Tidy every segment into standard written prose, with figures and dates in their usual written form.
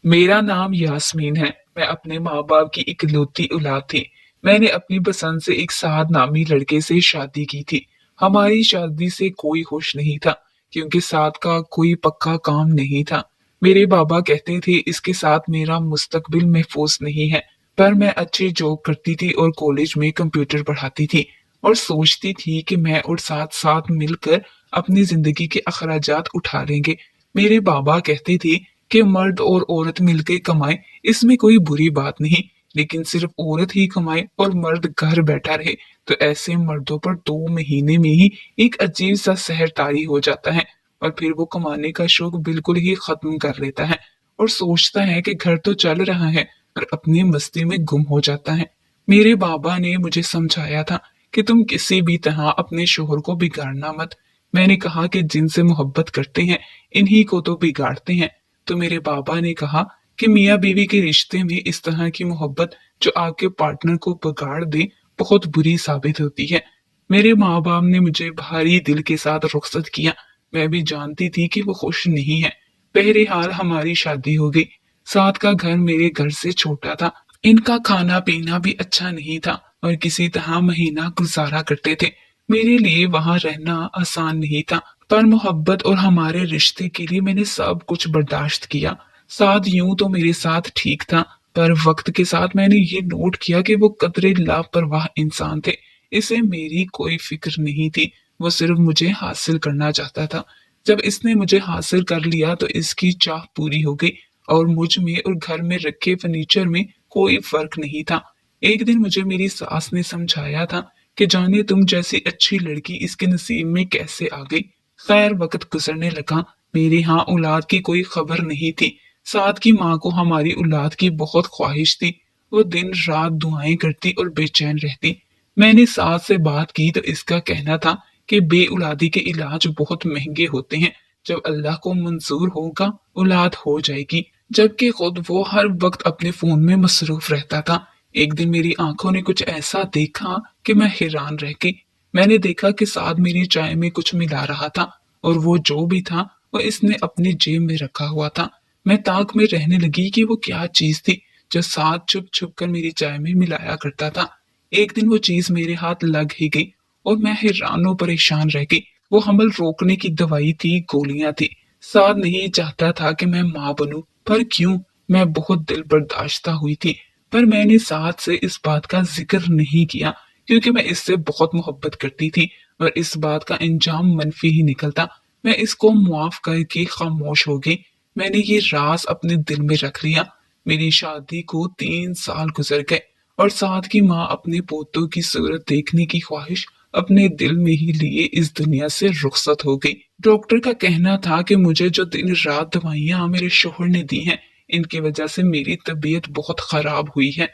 मेरा नाम यास्मीन है। मैं अपने माँ बाप की इकलौती औलाद थी। मैंने अपनी पसंद से एक साद नामी लड़के से शादी की थी। हमारी शादी से कोई खुश नहीं था क्योंकि साद का कोई पक्का काम नहीं था। मेरे बाबा कहते थे इसके साथ मेरा मुस्तकबिल महफूज नहीं है। पर मैं अच्छी जॉब करती थी और कॉलेज में कंप्यूटर पढ़ाती थी और सोचती थी कि मैं और साथ साथ मिलकर अपनी जिंदगी के अखराजात उठा लेंगे। मेरे बाबा कहते थे कि मर्द और औरत मिलकर कमाए, इसमें कोई बुरी बात नहीं, लेकिन सिर्फ औरत ही कमाए और मर्द घर बैठा रहे तो ऐसे मर्दों पर 2 महीने में ही एक अजीब सा सहर तारी हो जाता है और फिर वो कमाने का शौक बिल्कुल ही खत्म कर लेता है और सोचता है कि घर तो चल रहा है और अपनी मस्ती में गुम हो जाता है। मेरे बाबा ने मुझे समझाया था कि तुम किसी भी तरह अपने शोहर को बिगाड़ना मत। मैंने कहा कि जिनसे मोहब्बत करते हैं इन्हीं को तो बिगाड़ते हैं। तो मेरे बाबा ने कहा कि मियाँ बीवी के रिश्ते में इस तरह की मोहब्बत जो आपके पार्टनर को बिगाड़ दे बहुत बुरी साबित होती है। मेरे माँ बाप ने मुझे भारी दिल के साथ रुखसत किया। मैं भी जानती थी कि वो खुश नहीं है। बहरहाल हमारी शादी हो गई। साथ का घर मेरे घर से छोटा था। इनका खाना पीना भी अच्छा नहीं था और किसी तरह महीना गुजारा करते थे। मेरे लिए वहां रहना आसान नहीं था, पर मोहब्बत और हमारे रिश्ते के लिए मैंने सब कुछ बर्दाश्त किया। साथ यूं तो मेरे साथ ठीक था, पर वक्त के साथ मैंने ये नोट किया कि वो कतरे लापरवाह इंसान थे। इसे मेरी कोई फिक्र नहीं थी, वो सिर्फ मुझे हासिल करना चाहता था। जब इसने मुझे हासिल कर लिया तो इसकी चाह पूरी हो गई और मुझ में और घर में रखे फर्नीचर में कोई फर्क नहीं था। एक दिन मुझे मेरी सास ने समझाया था कि जाने तुम जैसी अच्छी लड़की इसके नसीब में कैसे आ गई। खैर वक्त गुजरने लगा। मेरे यहाँ औलाद की कोई खबर नहीं थी। साथ की माँ को हमारी औलाद की बहुत ख्वाहिश थी। वो दिन रात दुआएं करती और बेचैन रहती। मैंने सास से बात की तो इसका कहना था कि बे औलादी के इलाज बहुत महंगे होते हैं। जब अल्लाह को मंजूर होगा औलाद हो जाएगी। जबकि खुद वो हर वक्त अपने फोन में मसरूफ रहता था। एक दिन मेरी आंखों ने कुछ ऐसा देखा कि मैं हैरान रह गई। मैंने देखा कि साथ मेरी चाय में कुछ मिला रहा था और वो जो भी था वो इसने अपनी जेब में रखा हुआ था। मैं ताक में रहने लगी कि वो क्या चीज थी जो साथ छुप छुप कर मेरी चाय में मिलाया करता था। एक दिन वो चीज मेरे हाथ लग ही गई और मैं हैरान और परेशान रह गई। वो हमल रोकने की दवाई थी, गोलियां थी। साथ नहीं चाहता था कि मैं माँ बनूं, पर क्यों? मैं बहुत दिल बर्दाश्त हुई थी, पर मैंने साथ से इस बात का जिक्र नहीं किया क्योंकि मैं इससे बहुत मोहब्बत करती थी और इस बात का अंजाम मनफी ही निकलता। मैं इसको मुआफ करके खामोश हो गई। मैंने ये राज अपने दिल में रख लिया। मेरी शादी को 3 साल गुजर गए और साथ की माँ अपने पोतों की सूरत देखने की ख्वाहिश अपने दिल में ही लिए इस दुनिया से रुखसत हो गई। डॉक्टर का कहना था कि मुझे जो दिन रात दवाइयां मेरे शोहर ने दी हैं, इनकी वजह से मेरी तबीयत बहुत खराब हुई है,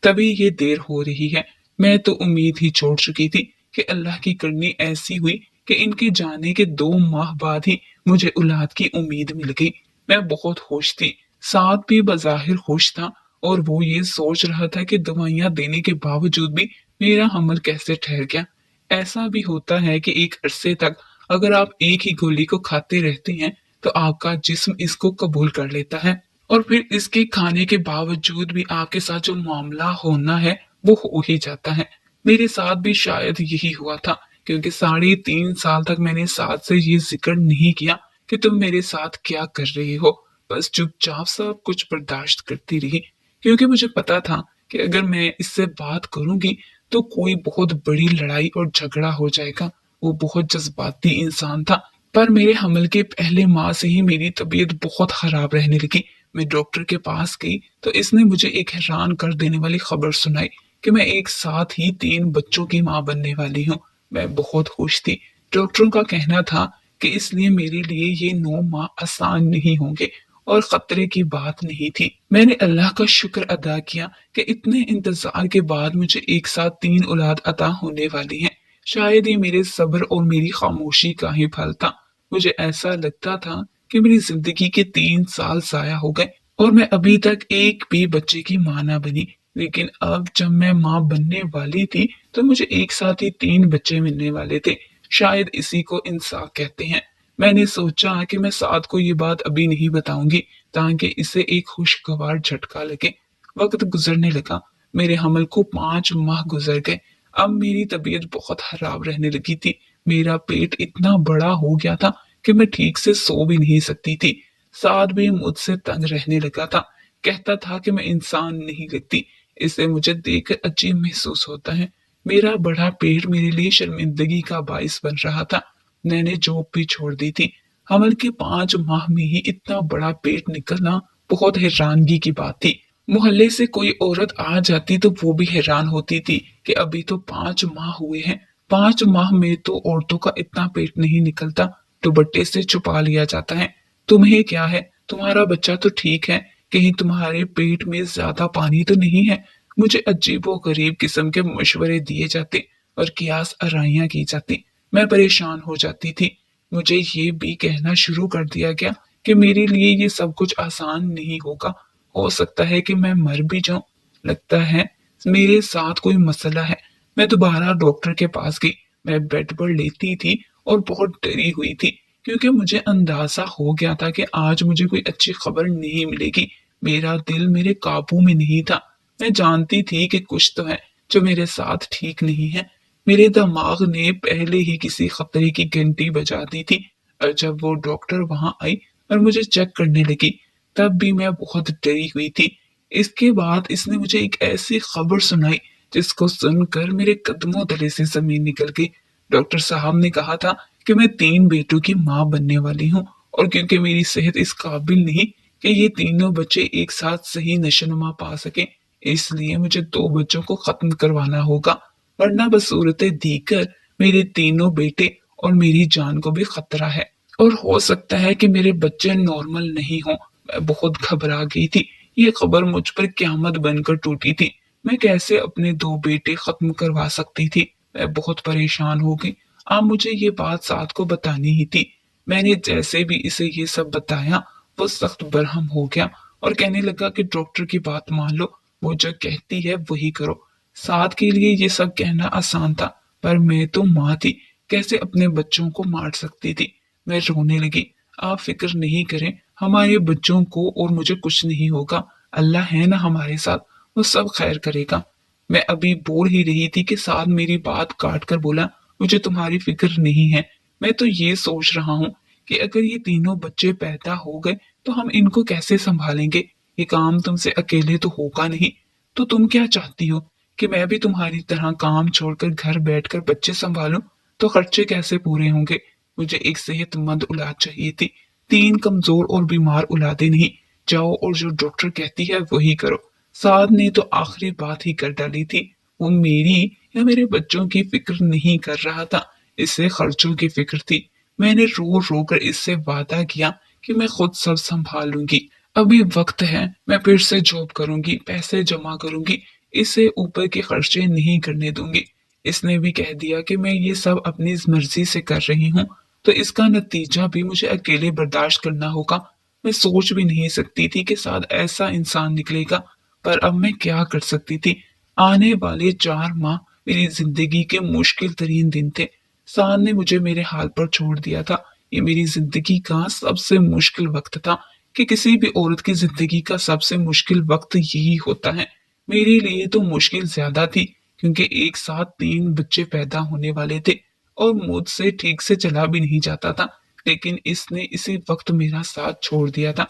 तभी ये देर हो रही है। मैं तो उम्मीद ही छोड़ चुकी थी कि अल्लाह की करनी ऐसी हुई कि इनके जाने के 2 माह बाद ही मुझे औलाद की उम्मीद मिल गई। मैं बहुत खुश थी। साथ भी बज़ाहिर खुश था और वो ये सोच रहा था कि दवाइयां देने के बावजूद भी मेरा हमल कैसे ठहर गया। ऐसा भी होता है कि एक अरसे तक अगर आप एक ही गोली को खाते रहते हैं तो आपका जिस्म इसको कबूल कर लेता है और फिर इसके खाने के बावजूद भी आपके साथ जो मामला होना है वो हो ही जाता है। मेरे साथ भी शायद यही हुआ था क्योंकि 3.5 साल तक मैंने साथ से ये जिक्र नहीं किया कि तुम मेरे साथ क्या कर रही हो। बस चुपचाप सब कुछ बर्दाश्त करती रही क्योंकि मुझे पता था कि अगर मैं इससे बात करूंगी तो कोई बहुत बड़ी लड़ाई और झगड़ा हो जाएगा। वो बहुत जज्बाती इंसान था। पर मेरे हमल के पहले माह से ही मेरी तबीयत बहुत खराब रहने लगी। मैं डॉक्टर के पास गई तो इसने मुझे एक हैरान कर देने वाली खबर सुनाई कि मैं एक साथ ही 3 बच्चों की मां बनने वाली हूँ। मैं बहुत खुश थी। डॉक्टरों का कहना था कि इसलिए मेरे लिए ये 9 माह आसान नहीं होंगे और खतरे की बात नहीं थी। मैंने अल्लाह का शुक्र अदा किया कि इतने इंतजार के बाद मुझे एक साथ 3 औलाद अता होने वाली हैं। शायद ये मेरे सब्र और मेरी खामोशी का ही फल था। मुझे ऐसा लगता था कि मेरी जिंदगी के 3 साल जाया हो गए और मैं अभी तक एक भी बच्चे की मां ना बनी। लेकिन अब जब मैं मां बनने वाली थी तो मुझे एक साथ ही 3 बच्चे मिलने वाले थे। शायद इसी को इंसाफ कहते हैं। मैंने सोचा कि मैं साद को ये बात अभी नहीं बताऊंगी ताकि इसे एक खुशगवार झटका लगे। वक्त गुजरने लगा, मेरे हमल को 5 माह गुजर गए। अब मेरी तबीयत बहुत खराब रहने लगी थी। मेरा पेट इतना बड़ा हो गया था कि मैं ठीक से सो भी नहीं सकती थी। साथ भी मुझसे तंग रहने लगा था, कहता था कि मैं इंसान नहीं लगती। इसे मुझे देखकर अजीब महसूस होता है। मेरा बड़ा पेट मेरे लिए शर्मिंदगी का बाइस बन रहा था। मैंने जॉब भी छोड़ दी थी। हमल के 5 माह में ही इतना बड़ा पेट निकलना बहुत हैरानगी की बात थी। मोहल्ले से कोई औरत आ जाती तो वो भी हैरान होती थी कि अभी तो 5 माह हुए हैं। 5 माह में तो औरतों का इतना पेट नहीं निकलता, दुपट्टे से छुपा लिया जाता है। तुम्हें क्या है, तुम्हारा बच्चा तो ठीक है, कहीं तुम्हारे पेट में ज्यादा पानी तो नहीं है। मुझे अजीबो गरीब किस्म के मशवरे दिए जाते और कियास आराइयां की जाती। मैं परेशान हो जाती थी। मुझे ये भी कहना शुरू कर दिया गया कि मेरे लिए ये सब कुछ आसान नहीं होगा, हो सकता है कि मैं मर भी जाऊं। लगता है मेरे साथ कोई मसला है। मैं दोबारा डॉक्टर के पास गई। मैं बेड पर लेटी थी और बहुत डरी हुई थी, क्योंकि मुझे अंदाजा हो गया था कि आज मुझे कोई अच्छी खबर नहीं मिलेगी। मेरा दिल मेरे काबू में नहीं था। मैं जानती थी कि कुछ तो है जो मेरे साथ ठीक नहीं है। मेरे दिमाग ने पहले ही किसी खतरे की घंटी बजा दी थी। और जब वो डॉक्टर वहां आई और मुझे चेक करने लगी, तब भी मैं बहुत डरी हुई थी। इसके बाद इसने मुझे एक ऐसी खबर सुनाई जिसको सुनकर मेरे कदमों तले से जमीन निकल गई। डॉक्टर साहब ने कहा था कि मैं 3 बेटों की मां बनने वाली हूँ, और क्योंकि मेरी सेहत इस काबिल नहीं कि ये तीनों बच्चे एक साथ सही नशोनुमा पा सके, इसलिए मुझे 2 बच्चों को खत्म करवाना होगा, वरना बसूरत दीगर मेरे तीनों बेटे और मेरी जान को भी खतरा है। और हो सकता है कि मेरे बच्चे नॉर्मल नहीं हों। मैं बहुत घबरा गई थी। ये खबर मुझ पर क़यामत बनकर टूटी थी। मैं कैसे अपने 2 बेटे खत्म करवा सकती थी। मैं बहुत परेशान हो गई। अब मुझे ये बात साद को बतानी ही थी। मैंने जैसे भी इसे ये सब बताया, वो सख्त बरहम हो गया और कहने लगा कि डॉक्टर की बात मान लो, वो जो कहती है वही करो। साद के लिए ये सब कहना आसान था, पर मैं तो माँ थी, कैसे अपने बच्चों को मार सकती थी। मैं रोने लगी। आप फिक्र नहीं करें, हमारे बच्चों को और मुझे कुछ नहीं होगा। अल्लाह है ना हमारे साथ, वो सब खैर करेगा। मैं अभी बोल ही रही थी कि साद मेरी बात काट कर बोला, मुझे तुम्हारी फिक्र नहीं है। मैं तो ये सोच रहा हूँ कि अगर ये तीनों बच्चे पैदा हो गए तो हम इनको कैसे संभालेंगे। ये काम तुमसे अकेले तो होगा नहीं। तो तुम क्या चाहती हो कि मैं भी तुम्हारी तरह काम छोड़कर घर बैठकर बच्चे संभालूं? तो खर्चे कैसे पूरे होंगे? मुझे एक सेहतमंद औलाद चाहिए थी, 3 कमजोर और बीमार औलादें नहीं। जाओ और जो डॉक्टर कहती है वही करो। साद ने तो आखिरी बात ही कर डाली थी। वो मेरी या मेरे बच्चों की फिक्र नहीं कर रहा था, इससे खर्चों की फिक्र थी। मैंने रो रो कर इससे वादा किया कि मैं खुद सब संभाल लूंगी। अभी वक्त है, मैं फिर से जॉब करूंगी, पैसे जमा करूंगी, इससे ऊपर के खर्चे नहीं करने दूंगी। इसने भी कह दिया कि मैं ये सब अपनी मर्जी से कर रही हूँ, तो इसका नतीजा भी मुझे अकेले बर्दाश्त करना होगा। मैं सोच भी नहीं सकती थी कि साथ ऐसा इंसान निकलेगा, पर अब मैं क्या कर सकती थी। आने वाले 4 माह मेरी जिंदगी के मुश्किल तरीन दिन थे। साद ने मुझे मेरे हाल पर छोड़ दिया था। ये मेरी जिंदगी का सबसे मुश्किल वक्त था, कि किसी भी औरत की जिंदगी का सबसे मुश्किल वक्त यही होता है। मेरे लिए तो मुश्किल ज्यादा थी, क्योंकि एक साथ 3 बच्चे पैदा होने वाले थे और मुझसे ठीक से चला भी नहीं जाता था। लेकिन इसने इसी वक्त मेरा साथ छोड़ दिया था।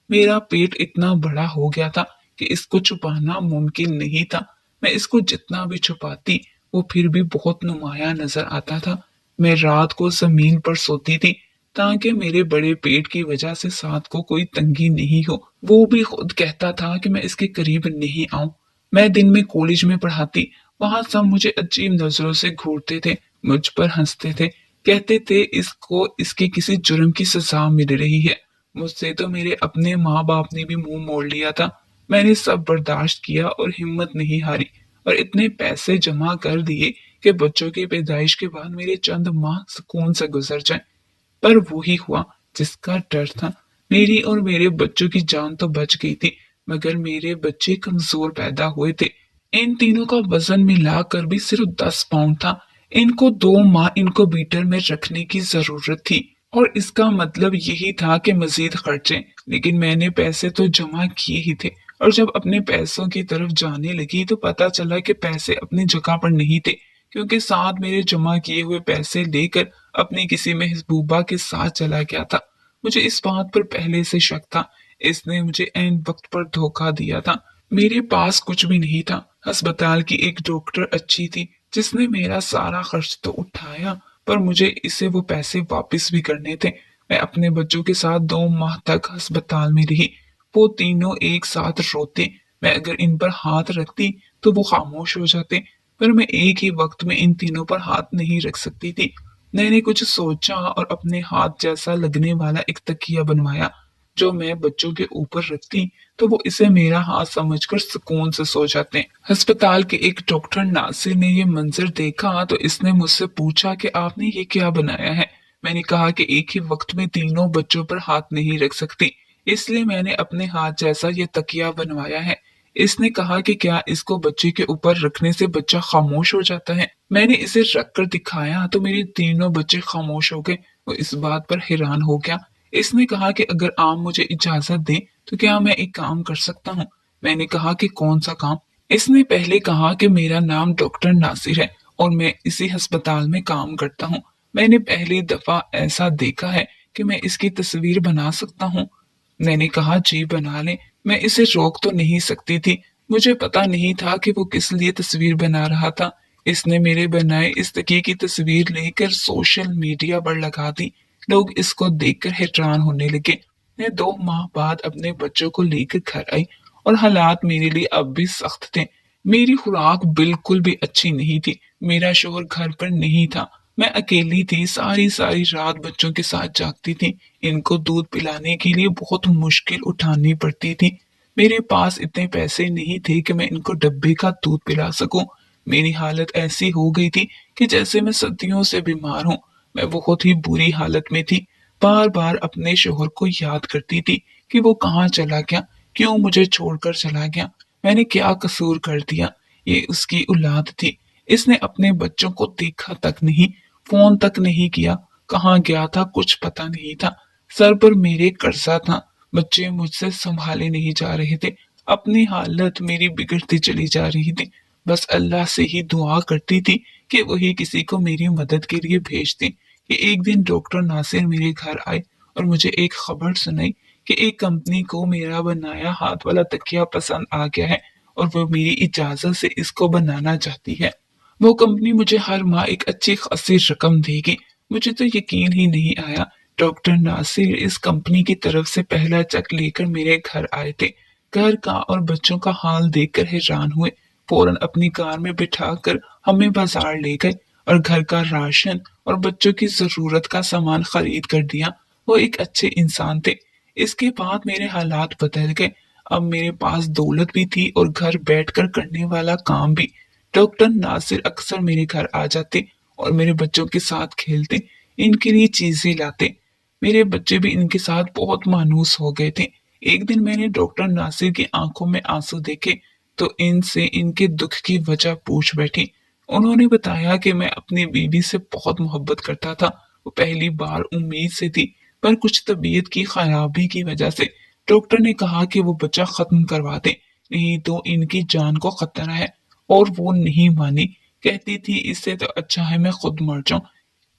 मेरा पेट इतना बड़ा हो गया था कि इसको छुपाना मुमकिन नहीं था। मैं इसको जितना भी छुपाती, वो फिर भी बहुत नुमाया नजर आता था। मैं रात को जमीन पर सोती थी, ताकि मेरे बड़े पेट की वजह से साथ को कोई तंगी नहीं हो। वो भी खुद कहता था कि मैं इसके करीब नहीं आऊं। मैं दिन में कॉलेज में पढ़ाती, वहां सब मुझे अजीब नजरों से घूरते थे, मुझ पर हंसते थे, कहते थे इसको इसके किसी जुर्म की सजा मिल रही है। मुझसे तो मेरे अपने माँ बाप ने भी मुंह मोड़ लिया था। मैंने सब बर्दाश्त किया और हिम्मत नहीं हारी, और इतने पैसे जमा कर दिए कि बच्चों की पैदाइश के बाद मेरे चंद माह सुकून से गुजर जाएं। पर वही हुआ जिसका डर था। मेरी और मेरे बच्चों की जान तो बच गई थी, मगर मेरे बच्चे कमजोर पैदा हुए थे। इन तीनों का वजन मिलाकर भी सिर्फ 10 पाउंड था। इनको 2 माह इनको बीटर में रखने की जरूरत थी। और इसका मतलब यही था कि मजीद खर्चे। लेकिन मैंने पैसे तो जमा किए ही थे, और जब अपने पैसों की तरफ जाने लगी तो पता चला कि पैसे अपनी जगह पर नहीं थे, क्योंकि साथ मेरे जमा किए हुए पैसे लेकर अपनी किसी महबूबा के साथ चला गया था। मुझे इस बात पर पहले से शक था, इसने मुझे ऐन वक्त पर धोखा दिया था। मेरे पास कुछ भी नहीं था। अस्पताल की एक डॉक्टर अच्छी थी जिसने मेरा सारा खर्च तो उठाया, पर मुझे इसे वो पैसे वापस भी करने थे। मैं अपने बच्चों के साथ 2 माह तक अस्पताल में रही। वो तीनों एक साथ रोते। मैं अगर इन पर हाथ रखती तो वो खामोश हो जाते, पर मैं एक ही वक्त में इन तीनों पर हाथ नहीं रख सकती थी। मैंने कुछ सोचा और अपने हाथ जैसा लगने वाला एक तकिया बनवाया, जो मैं बच्चों के ऊपर रखती तो वो इसे मेरा हाथ समझकर सुकून से सो जाते। अस्पताल के एक डॉक्टर नासिर ने ये मंजर देखा तो इसने मुझसे पूछा कि आपने ये क्या बनाया है। मैंने कहा कि एक ही वक्त में तीनों बच्चों पर हाथ नहीं रख सकती, इसलिए मैंने अपने हाथ जैसा ये तकिया बनवाया है। इसने कहा कि क्या इसको बच्चे के ऊपर रखने से बच्चा खामोश हो जाता है। मैंने इसे रख कर दिखाया तो मेरे तीनों बच्चे खामोश हो गए। वो इस बात पर हैरान हो गया। इसने कहा कि अगर आप मुझे इजाजत दें तो क्या मैं एक काम कर सकता हूँ। मैंने कहा कि कौन सा काम। इसने पहले कहा कि मेरा नाम डॉक्टर नासिर है और मैं इसी अस्पताल में काम करता हूँ। मैंने पहली दफा ऐसा देखा है कि मैं इसकी तस्वीर बना सकता हूँ। मैंने कहा जी बना ले। मैं इसे रोक तो नहीं सकती थी। मुझे पता नहीं था कि वो किस लिए तस्वीर बना रहा था। इसने मेरे बनाए इस तकिए की तस्वीर लेकर सोशल मीडिया पर लगा दी। लोग इसको देखकर हैरान होने लगे। मैं 2 माह बाद अपने बच्चों को लेकर घर आई और हालात मेरे लिए अब भी सख्त थे। मेरी खुराक बिल्कुल भी अच्छी नहीं थी। मेरा शोहर घर पर नहीं था। मैं अकेली थी। सारी सारी रात बच्चों के साथ जागती थी। इनको दूध पिलाने के लिए बहुत मुश्किल उठानी पड़ती थी। मेरे पास इतने पैसे नहीं थे कि मैं इनको डब्बे का दूध पिला सकूं। मेरी हालत ऐसी हो गई थी कि जैसे मैं सदियों से बीमार हूं। मैं बहुत ही बुरी हालत में थी। बार बार अपने शोहर को याद करती थी कि वो कहाँ चला गया, क्यों मुझे छोड़कर चला गया, मैंने क्या कसूर कर दिया। ये उसकी औलाद थी। इसने अपने बच्चों को देखा तक नहीं, फोन तक नहीं किया। कहाँ गया था कुछ पता नहीं था। सर पर मेरे कर्जा था। बच्चे मुझसे संभाले नहीं जा रहे थे। अपनी हालत मेरी बिगड़ती चली जा रही थी। बस अल्लाह से ही दुआ करती थी कि वही किसी को मेरी मदद के लिए भेज दे। कि एक दिन डॉक्टर नासिर मेरे घर आए और मुझे एक खबर सुनाई कि एक कंपनी को मेरा बनाया हाथ वाला तकिया पसंद आ गया है और वो मेरी इजाजत से इसको बनाना चाहती है। वो कंपनी मुझे हर माह एक अच्छी खासी रकम देगी। मुझे तो यकीन ही नहीं आया। डॉक्टर नासिर इस कंपनी की तरफ से पहला चेक लेकर मेरे घर आए थे। घर का और बच्चों का हाल देखकर हैरान हुए। फौरन अपनी कार में बिठाकर हमें बाजार ले गए और घर का राशन और बच्चों की जरूरत का सामान खरीद कर दिया। वो एक अच्छे इंसान थे। इसके बाद मेरे हालात बदल गए। अब मेरे पास दौलत भी थी और घर बैठकर करने वाला काम भी। डॉक्टर नासिर अक्सर मेरे घर आ जाते और मेरे बच्चों के साथ खेलते, इनके लिए चीजें लाते। मेरे बच्चे भी इनके साथ बहुत मायूस हो गए थे। एक दिन मैंने डॉक्टर नासिर की आंखों में आंसू देखे तो इनसे इनके दुख की वजह पूछ बैठी। उन्होंने बताया कि मैं अपनी बीवी से बहुत मोहब्बत करता था। वो पहली बार उम्मीद से थी, पर कुछ तबीयत की खराबी की वजह से डॉक्टर ने कहा कि वो बच्चा खत्म करवा दे, नहीं तो इनकी जान को खतरा है। और वो नहीं मानी। कहती थी इससे तो अच्छा है मैं खुद मर जाऊं।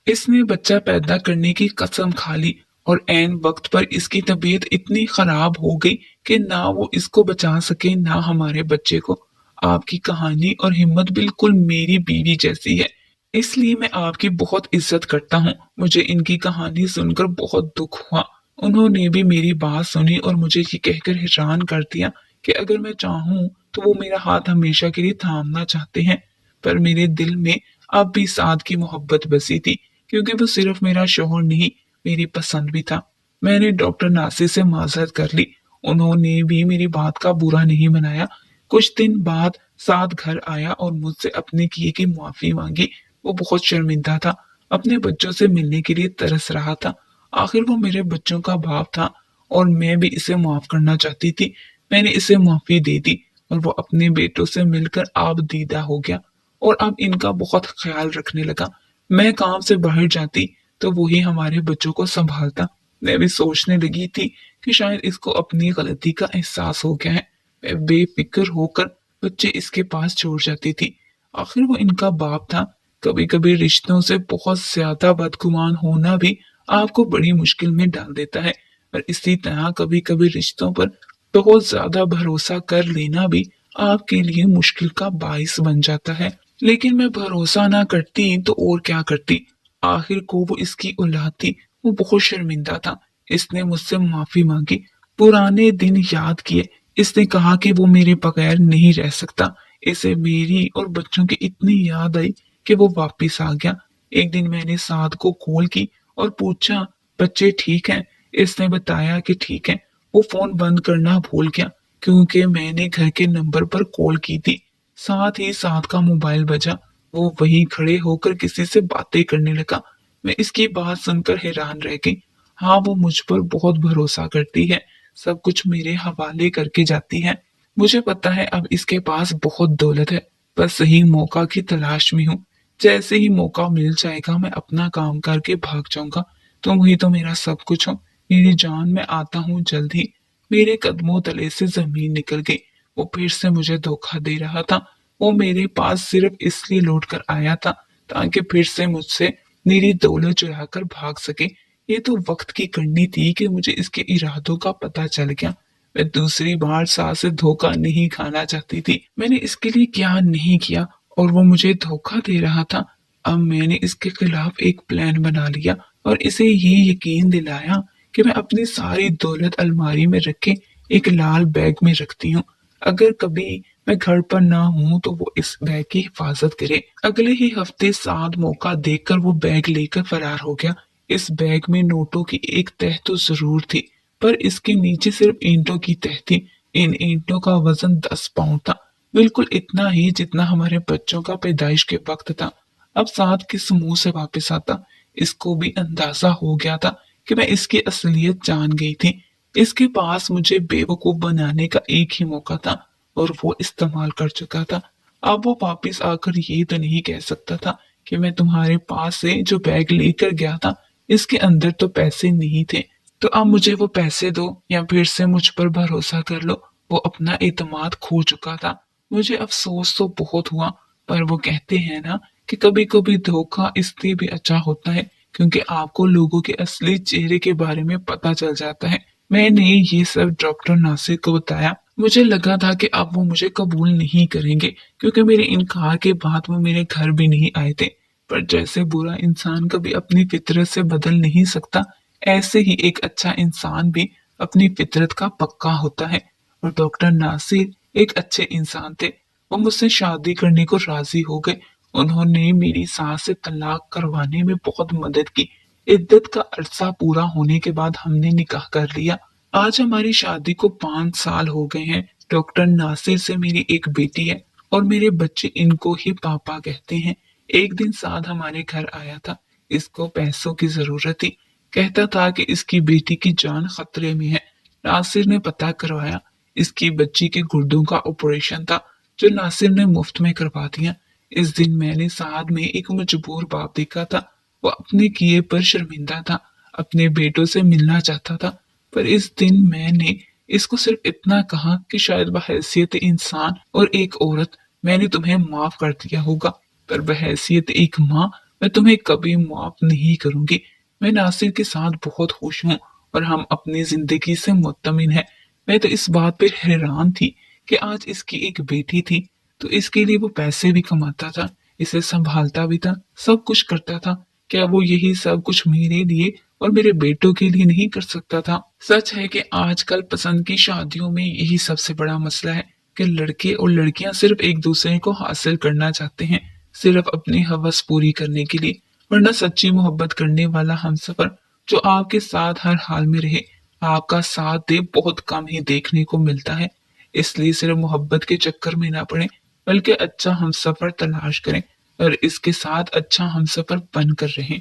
इसने बच्चा पैदा करने की कसम खा ली और ऐन वक्त पर इसकी तबीयत इतनी खराब हो गई कि ना वो इसको बचा सके ना हमारे बच्चे को। आपकी कहानी और हिम्मत बिल्कुल मेरी बीवी जैसी है, इसलिए मैं आपकी बहुत इज्जत करता हूँ। मुझे इनकी कहानी सुनकर बहुत दुख हुआ। उन्होंने भी मेरी बात सुनी और मुझे ये कहकर हैरान कर दिया कि अगर मैं चाहूँ तो वो मेरा हाथ हमेशा के लिए थामना चाहते हैं। पर मेरे दिल में अब भी साद की मोहब्बत बसी थी, क्योंकि वो सिर्फ मेरा शोहर नहीं, मेरी पसंद भी था। मैंने डॉक्टर नासिर से माजरत कर ली। उन्होंने भी मेरी बात का बुरा नहीं मनाया। कुछ दिन बाद साद घर आया और मुझसे अपने किए की माफी मांगी। वो बहुत शर्मिंदा था, अपने बच्चों से मिलने के लिए तरस रहा था। आखिर वो मेरे बच्चों का बाप था और मैं भी इसे माफ करना चाहती थी। मैंने इसे माफी दे दी और वो अपने बेटों से मिलकर आप दीदा हो गया और अब इनका बहुत ख्याल रखने लगा। मैं काम से बाहर जाती तो वही हमारे बच्चों को संभालता। मैं भी सोचने लगी थी कि शायद इसको अपनी गलती का एहसास हो गया है। मैं बेफिक्र होकर बच्चे इसके पास छोड़ जाती थी। आखिर वो इनका बाप था। कभी कभी रिश्तों से बहुत ज्यादा बदगुमान होना भी आपको बड़ी मुश्किल में डाल देता है, और इसी तरह कभी कभी रिश्तों पर बहुत ज्यादा भरोसा कर लेना भी आपके लिए मुश्किल का बाइस बन जाता है। लेकिन मैं भरोसा ना करती तो और क्या करती। आखिर को वो इसकी औलाद थी। वो बहुत शर्मिंदा था। इसने मुझसे माफी मांगी, पुराने दिन याद किए। इसने कहा कि वो मेरे बगैर नहीं रह सकता। इसे मेरी और बच्चों की इतनी याद आई कि वो वापिस आ गया। एक दिन मैंने साद को कॉल की और पूछा, बच्चे ठीक हैं? इसने बताया कि ठीक है। वो फोन बंद करना भूल गया क्योंकि मैंने घर के नंबर पर कॉल की थी। साथ ही साथ का मोबाइल बजा। वो वहीं खड़े होकर किसी से बातें करने लगा। मैं इसकी बात सुनकर हैरान रह गई। हाँ, वो मुझ पर बहुत भरोसा करती है, सब कुछ मेरे हवाले करके जाती है। मुझे पता है अब इसके पास बहुत दौलत है, बस सही मौका की तलाश में हूँ। जैसे ही मौका मिल जाएगा मैं अपना काम करके भाग जाऊंगा। तुम ही तो मेरा सब कुछ हो, मेरी जान। मैं आता हूँ जल्द ही। मेरे कदमों तले से जमीन निकल गई। वो फिर से मुझे धोखा दे रहा था। वो मेरे पास सिर्फ इसलिए लौट कर आया था ताकि फिर से मुझसे मेरी दौलत चुरा कर भाग सके। ये तो वक्त की करनी थी कि मुझे इसके इरादों का पता चल गया। मैं दूसरी बार सास से धोखा नहीं खाना चाहती थी। मैंने इसके लिए क्या नहीं किया और वो मुझे धोखा दे रहा था। अब मैंने इसके खिलाफ एक प्लान बना लिया और इसे ये यकीन दिलाया कि मैं अपनी सारी दौलत अलमारी में रख के एक लाल बैग में रखती हूँ। अगर कभी मैं घर पर ना हूँ तो वो इस बैग की हिफाजत करे। अगले ही हफ्ते साद मौका देखकर वो बैग लेकर फरार हो गया। इस बैग में नोटों की एक तह तो जरूर थी, पर इसके नीचे सिर्फ ईंटों की तह थी। इन ईंटों का वजन 10 पाउंड था, बिल्कुल इतना ही जितना हमारे बच्चों का पैदाइश के वक्त था। अब साद किस मुंह से वापस आता। इसको भी अंदाजा हो गया था कि मैं इसकी असलियत जान गई थी। इसके पास मुझे बेवकूफ बनाने का एक ही मौका था और वो इस्तेमाल कर चुका था। अब वो वापिस आकर ये तो नहीं कह सकता था कि मैं तुम्हारे पास से जो बैग लेकर गया था इसके अंदर तो पैसे नहीं थे, तो अब मुझे वो पैसे दो या फिर से मुझ पर भरोसा कर लो। वो अपना एतमाद खो चुका था। मुझे अफसोस तो बहुत हुआ, पर वो कहते हैं ना कि कभी कभी धोखा इसलिए भी अच्छा होता है क्योंकि आपको लोगों के असली चेहरे के बारे में पता चल जाता है। मैंने ये सब डॉक्टर नासिर को बताया। मुझे लगा था कि अब वो मुझे कबूल नहीं करेंगे क्योंकि मेरे इनकार के बाद वो मेरे घर भी नहीं आए थे। पर जैसे बुरा इंसान कभी अपनी फितरत से बदल नहीं सकता, ऐसे ही एक अच्छा इंसान भी अपनी फितरत का पक्का होता है। और डॉक्टर नासिर एक अच्छे इंसान थे। वो मुझसे शादी करने को राजी हो गए। उन्होंने मेरी सास से तलाक करवाने में बहुत मदद की। इद्दत का अरसा पूरा होने के बाद हमने निकाह कर लिया। आज हमारी शादी को 5 साल हो गए हैं। डॉक्टर नासिर से मेरी एक बेटी है और मेरे बच्चे इनको ही पापा कहते हैं। एक दिन साद हमारे घर आया था। इसको पैसों की जरूरत थी। कहता था कि इसकी बेटी की जान खतरे में है। नासिर ने पता करवाया। इसकी बच्ची के गुर्दों का ऑपरेशन था जो नासिर ने मुफ्त में करवा दिया। इस दिन मैंने साद में एक मजबूर बाप देखा था। वो अपने किए पर शर्मिंदा था, अपने बेटों से मिलना चाहता था। पर इस दिन मैंने इसको सिर्फ इतना कहा कि शायद बहैसियत इंसान और एक औरत मैंने तुम्हें माफ कर दिया होगा, पर बहैसियत एक माँ मैं तुम्हें कभी माफ नहीं करूंगी। मैं नासिर के साथ बहुत खुश हूँ और हम अपनी जिंदगी से मुत्तमिन हैं। मैं तो इस बात पर हैरान थी कि आज इसकी एक बेटी थी तो इसके लिए वो पैसे भी कमाता था, इसे संभालता भी था, सब कुछ करता था। क्या वो यही सब कुछ मेरे लिए और मेरे बेटों के लिए नहीं कर सकता था? सच है कि आजकल पसंद की शादियों में यही सबसे बड़ा मसला है कि लड़के और लड़कियां सिर्फ एक दूसरे को हासिल करना चाहते हैं, सिर्फ अपनी हवस पूरी करने के लिए। वरना सच्ची मोहब्बत करने वाला हमसफर जो आपके साथ हर हाल में रहे, आपका साथ दे, बहुत कम ही देखने को मिलता है। इसलिए सिर्फ मोहब्बत के चक्कर में ना पड़े, बल्कि अच्छा हमसफर तलाश करें और इसके साथ अच्छा हमसफर बनकर रहें।